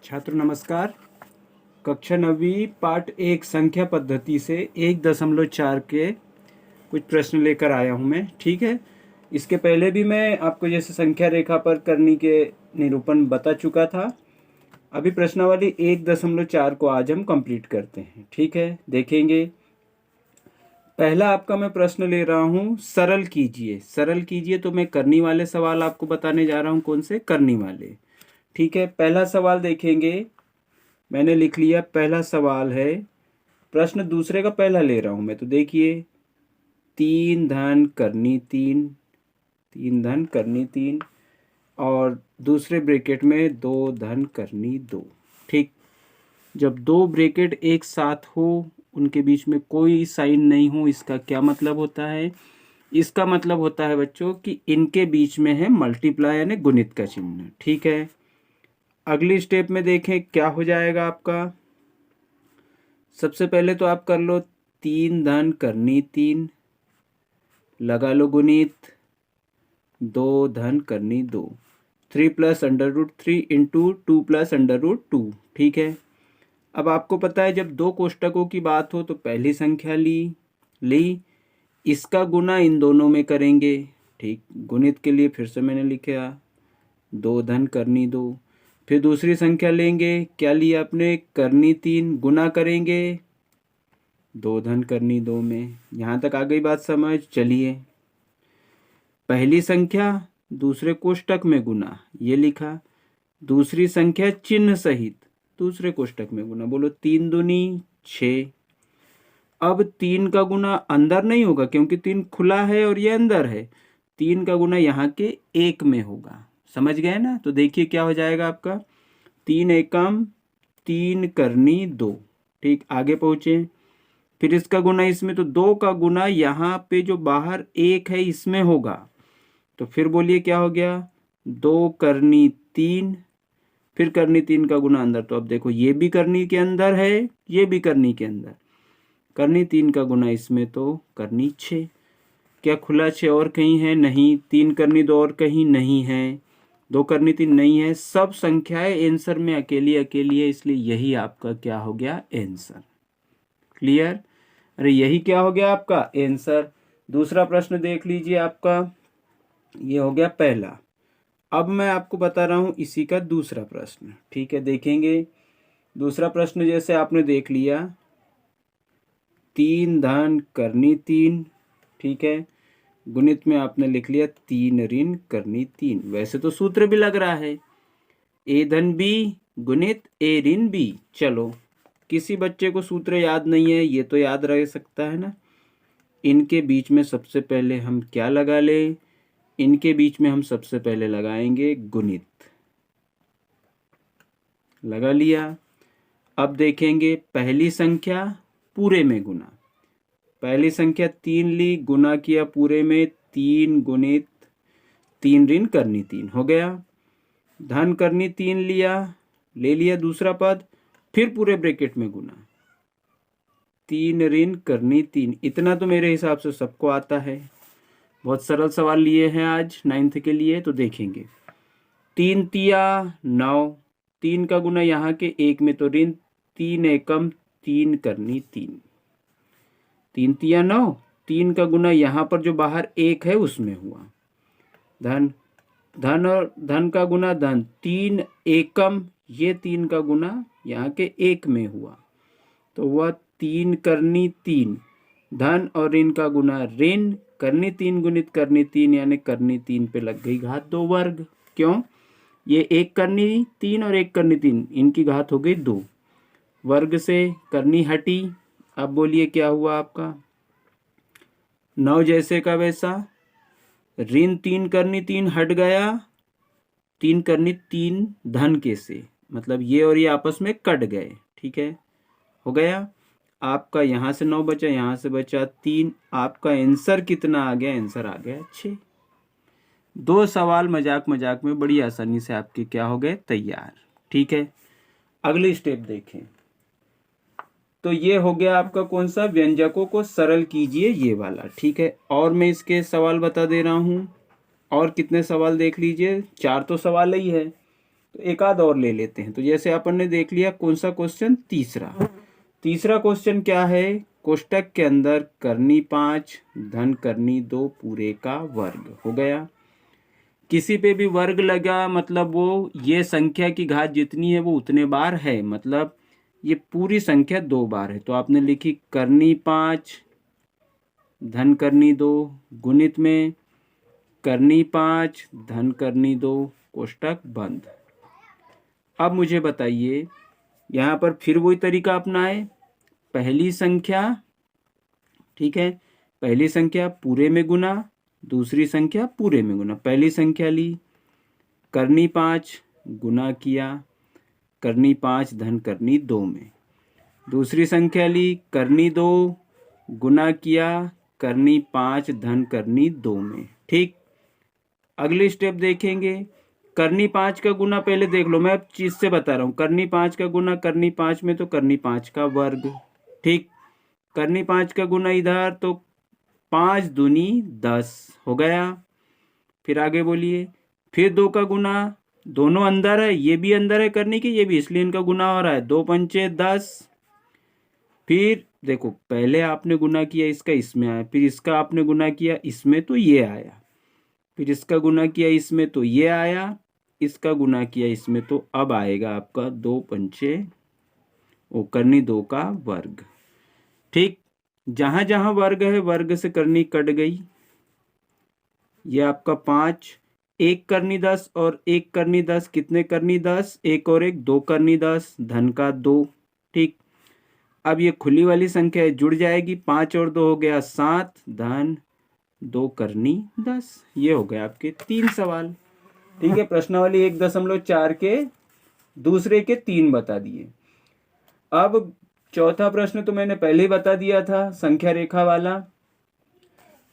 छात्र नमस्कार। कक्षा 9वीं पाठ 1 संख्या पद्धति से 1.4 के कुछ प्रश्न लेकर आया हूं मैं। ठीक है, इसके पहले भी मैं आपको जैसे संख्या रेखा पर करने के निरूपण बता चुका था। अभी प्रश्नावली 1.4 को आज हम कंप्लीट करते हैं। ठीक है, देखेंगे। पहला आपका मैं प्रश्न ले रहा हूं, सरल कीजिए। सरल कीजिए तो मैं करनी वाले सवाल आपको बताने जा रहा हूं। कौन से? करनी वाले। ठीक है, पहला सवाल देखेंगे। मैंने लिख लिया, पहला सवाल है। प्रश्न दूसरे का पहला ले रहा हूं मैं, तो देखिए 3 धन करनी 3, 3 धन करनी 3 और दूसरे ब्रैकेट में 2 धन करनी 2। ठीक, जब दो ब्रैकेट एक साथ हो, उनके बीच में कोई साइन नहीं हो, इसका क्या मतलब होता है? इसका मतलब होता है बच्चों कि इनके बीच में है मल्टीप्लाई यानी गुणित का चिन्ह। ठीक है, अगली स्टेप में देखें क्या हो जाएगा आपका। सबसे पहले तो आप कर लो 3 धन करनी 3, लगा लो गुणित 2 धन करनी 2, 3 plus under root 3 into 2 plus under root 2। ठीक है, अब आपको पता है जब दो कोष्टकों की बात हो तो पहली संख्या ली, इसका गुना इन दोनों में करेंगे। ठीक, गुणित के लिए फिर से मैंने लिखा 2 धन करनी 2। फिर दूसरी संख्या लेंगे, क्या लिया आपने? करनी 3, गुना करेंगे 2 धन करनी 2 में। यहाँ तक आ गई बात समझ? चलिए, पहली संख्या दूसरे कोष्टक में गुना, ये लिखा। दूसरी संख्या चिन्ह सहित दूसरे कोष्टक में गुना। बोलो 3 दूनी 6। अब 3 का गुना अंदर नहीं होगा क्योंकि 3 खुला है और ये अंदर है। 3 का गुना यहाँ के 1 में होगा। समझ गए ना? तो देखिए क्या हो जाएगा आपका, 3 एकम 3 करनी 2। ठीक, आगे पहुंचे। फिर इसका गुना इसमें, तो 2 का गुना यहाँ पे जो बाहर 1 है इसमें होगा। तो फिर बोलिए क्या हो गया? 2 करनी 3, फिर करनी 3 का गुना अंदर। तो अब देखो ये भी करनी के अंदर है, ये भी करनी के अंदर। करनी 3 का गुना इसमें तो करनी 6। क्या खुला 6 और कहीं है? नहीं। 3 करनी 2 और कहीं नहीं है। 2 करनी 3 नहीं है। सब संख्याएं आंसर में अकेली अकेली है, इसलिए यही आपका क्या हो गया? आंसर। क्लियर? अरे यही क्या हो गया आपका? आंसर। दूसरा प्रश्न देख लीजिए आपका, ये हो गया पहला। अब मैं आपको बता रहा हूं इसी का दूसरा प्रश्न। ठीक है, देखेंगे। दूसरा प्रश्न जैसे आपने देख लिया, 3 धन करनी 3। ठीक है, गुणित में आपने लिख लिया 3 ऋण करनी 3। वैसे तो सूत्र भी लग रहा है, ए धन बी गुणित ए ऋण बी। चलो, किसी बच्चे को सूत्र याद नहीं है, ये तो याद रह सकता है ना। इनके बीच में सबसे पहले हम क्या लगा ले? इनके बीच में हम सबसे पहले लगाएंगे गुणित। लगा लिया। अब देखेंगे पहली संख्या पूरे में गुना। पहली संख्या 3 ली, गुना किया पूरे में 3 गुणित 3 ऋण करनी 3 हो गया। धन करनी 3 लिया, ले लिया दूसरा पद, फिर पूरे ब्रैकेट में गुना 3 ऋण करनी 3। इतना तो मेरे हिसाब से सबको आता है। बहुत सरल सवाल लिए हैं आज 9th के लिए। तो देखेंगे 3 तिया 9, 3 का गुना यहाँ के 1 में तो ऋण 3 एकम 3 करनी 3। 3 तिया 9, 3 का गुना यहाँ पर जो बाहर 1 है उसमें हुआ। धन, धन और धन का गुना धन 3 एकम, ये 3 का गुना यहाँ के 1 में हुआ तो वह 3 करनी 3। धन और ऋण का गुना ऋण करनी 3 गुणित करनी 3 यानी करनी 3 पे लग गई घात 2 वर्ग। क्यों? ये 1 करनी 3 और 1 करनी 3, इनकी घात हो गई 2 वर्ग से करनी हटी। अब बोलिए क्या हुआ आपका? 9 जैसे का वैसा, ऋण 3 करनी 3 हट गया, 3 करनी 3 धन के से, मतलब ये और ये आपस में कट गए। ठीक है, हो गया। आपका यहाँ से 9 बचा, यहाँ से बचा 3। आपका आंसर कितना आ गया? आंसर आ गया 6। 2 सवाल मजाक मजाक में बड़ी आसानी से आपके क्या हो गए? तैयार। ठीक है, अगली स्टेप देखें। तो ये हो गया आपका कौन सा? व्यंजकों को सरल कीजिए, ये वाला। ठीक है, और मैं इसके सवाल बता दे रहा हूं। और कितने सवाल देख लीजिए, 4 तो सवाल ही है। तो एक आध और ले लेते हैं। तो जैसे अपन ने देख लिया कौन सा क्वेश्चन, तीसरा क्वेश्चन क्या है, कोष्टक के अंदर करनी 5 धन करनी 2 पूरे का वर्ग हो गया। किसी पे भी वर्ग लगा मतलब वो ये संख्या की घात जितनी है वो उतने बार है, मतलब ये पूरी संख्या 2 बार है। तो आपने लिखी करनी 5 धन करनी 2 गुणित में करनी 5 धन करनी 2 कोष्टक बंद। अब मुझे बताइए यहाँ पर फिर वही तरीका अपनाए, पहली संख्या, ठीक है, पहली संख्या पूरे में गुना, दूसरी संख्या पूरे में गुना। पहली संख्या ली, करनी 5 गुना किया, करनी 5 धन करनी 2 में। दूसरी संख्या ली, करनी 2 गुना किया, करनी 5 धन करनी 2 में। ठीक, अगली स्टेप देखेंगे, करनी 5 का गुना पहले देख लो, मैं अब चीज से बता रहा हूं। करनी 5 का गुना करनी 5 में तो करनी 5 का वर्ग, ठीक। करनी 5 का गुना इधर तो 5 दूनी 10 हो गया। फिर आगे बोलिए, फिर 2 का गुना, दोनों अंदर है, ये भी अंदर है करनी की, ये भी, इसलिए इनका गुना हो रहा है, 2 पंचे 10। फिर देखो पहले आपने गुना किया इसका, इसमें आया, फिर इसका आपने गुना किया इसमें तो ये आया, फिर इसका गुना किया इसमें तो ये आया, इसका गुना किया इसमें तो अब आएगा आपका 2 पंचे वो करनी 2 का वर्ग। ठीक, जहां जहां वर्ग है वर्ग से करनी कट गई। ये आपका 5, 1 करनी 10 और 1 करनी 10 कितने करनी 10, 1 और 1 2 करनी 10 धन का 2। ठीक, अब ये खुली वाली संख्या है, जुड़ जाएगी, 5 और 2 हो गया 7 धन 2 करनी 10। ये हो गया आपके 3 सवाल। ठीक है, प्रश्नावली 1.4 के दूसरे के 3 बता दिए। अब चौथा प्रश्न तो मैंने पहले ही बता दिया था, संख्या रेखा वाला।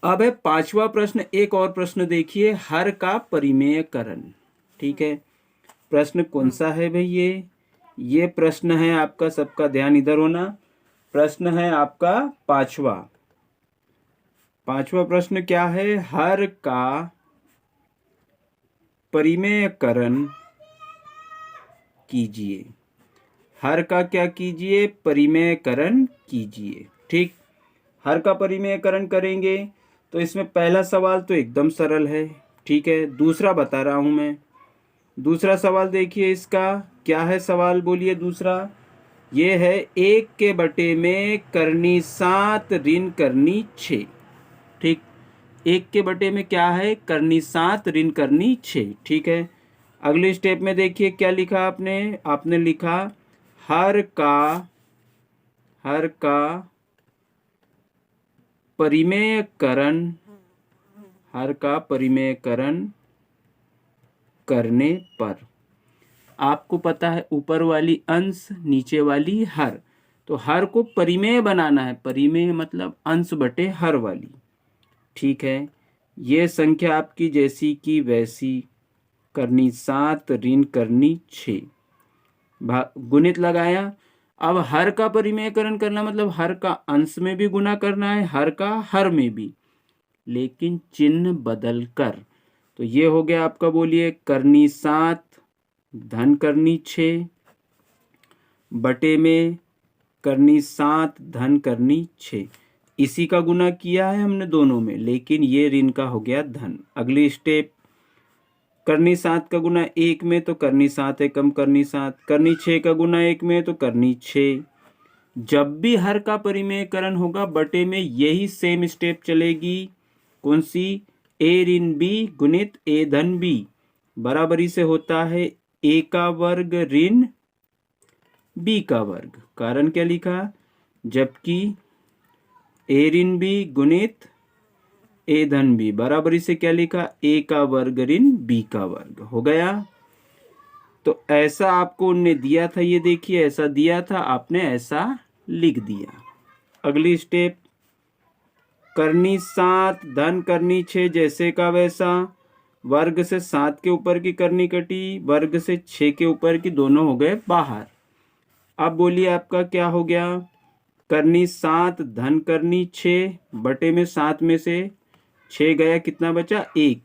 अब है पांचवा प्रश्न, एक और प्रश्न देखिए, हर का परिमेयकरण। ठीक है, प्रश्न कौन सा है भाई, ये प्रश्न है आपका, सबका ध्यान इधर होना, प्रश्न है आपका पांचवा प्रश्न क्या है, हर का परिमेयकरण कीजिए। हर का क्या कीजिए, परिमेयकरण कीजिए। ठीक, हर का परिमेयकरण करेंगे तो इसमें पहला सवाल तो एकदम सरल है, ठीक है। दूसरा बता रहा हूं मैं, दूसरा सवाल देखिए, इसका क्या है सवाल, बोलिए दूसरा। ये है 1 के बटे में करनी 7 ऋण करनी 6। ठीक, 1 के बटे में क्या है, करनी 7 ऋण करनी 6। ठीक है, अगले स्टेप में देखिए क्या लिखा आपने लिखा हर का परिमेयकरण करने पर, आपको पता है ऊपर वाली अंश नीचे वाली हर, तो हर को परिमेय बनाना है, परिमेय मतलब अंश बटे हर वाली। ठीक है, ये संख्या आपकी जैसी की वैसी, करनी 7 ऋण करनी 6, गुणित लगाया। अब हर का परिमेयकरण करना मतलब हर का अंश में भी गुना करना है, हर का हर में भी, लेकिन चिन्ह बदल कर। तो ये हो गया आपका, बोलिए, करनी 7 धन करनी 6 बटे में करनी 7 धन करनी 6, इसी का गुना किया है हमने दोनों में, लेकिन ये ऋण का हो गया धन। अगली स्टेप, करनी 7 का गुना 1 में तो करनी 7 है कम करनी 7, करनी 6 का गुना 1 में तो करनी 6। जब भी हर का परिमेयकरण होगा बटे में यही सेम स्टेप चलेगी, कौन सी, ए ऋण बी गुणित ए धन बी बराबरी से होता है ए का वर्ग ऋण बी का वर्ग। कारण क्या लिखा, जबकि ए ऋण बी गुणित ए धन बी बराबरी से क्या लिखा, ए का वर्ग ऋण बी का वर्ग हो गया। तो ऐसा आपको उनने दिया था, ये देखिए ऐसा दिया था, आपने ऐसा लिख दिया। अगली स्टेप, करनी 7 धन करनी 6 जैसे का वैसा, वर्ग से 7 के ऊपर की करनी कटी, वर्ग से 6 के ऊपर की दोनों हो गए बाहर। अब बोलिए आपका क्या हो गया, करनी 7 धन करनी 6 बटे में 7 में से 6 गया, कितना बचा 1,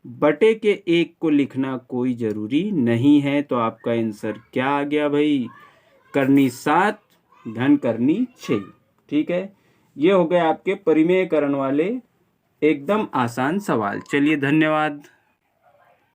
बटे के 1 को लिखना कोई ज़रूरी नहीं है। तो आपका आंसर क्या आ गया भाई? करनी 7 धन करनी 6। ठीक है, ये हो गए आपके परिमेयकरण वाले एकदम आसान सवाल। चलिए धन्यवाद।